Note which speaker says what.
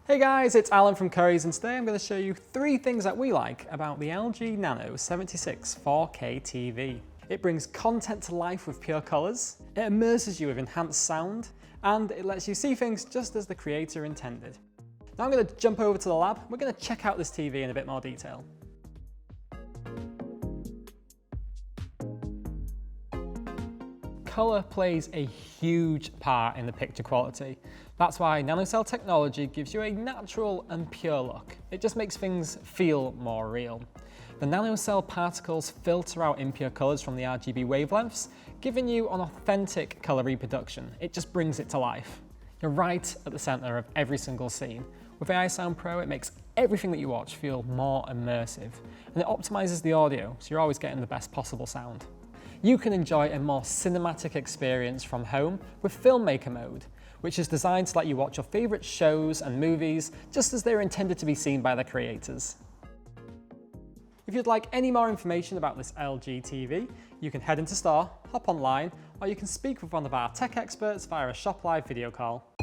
Speaker 1: Hey guys, it's Alan from Currys, and today I'm going to show you 3 things that we like about the LG NANO756 4K TV. It brings content to life with pure colours, it immerses you with enhanced sound, and it lets you see things just as the creator intended. Now I'm going to jump over to the lab, we're going to check out this TV in a bit more detail. Colour plays a huge part in the picture quality. That's why NanoCell technology gives you a natural and pure look. It just makes things feel more real. The NanoCell particles filter out impure colours from the RGB wavelengths, giving you an authentic colour reproduction. It just brings it to life. You're right at the centre of every single scene. With AI Sound Pro, it makes everything that you watch feel more immersive, and it optimises the audio, so you're always getting the best possible sound. You can enjoy a more cinematic experience from home with Filmmaker Mode, which is designed to let you watch your favourite shows and movies just as they're intended to be seen by the creators. If you'd like any more information about this LG TV, you can head into store, hop online, or you can speak with one of our tech experts via a Shop Live video call.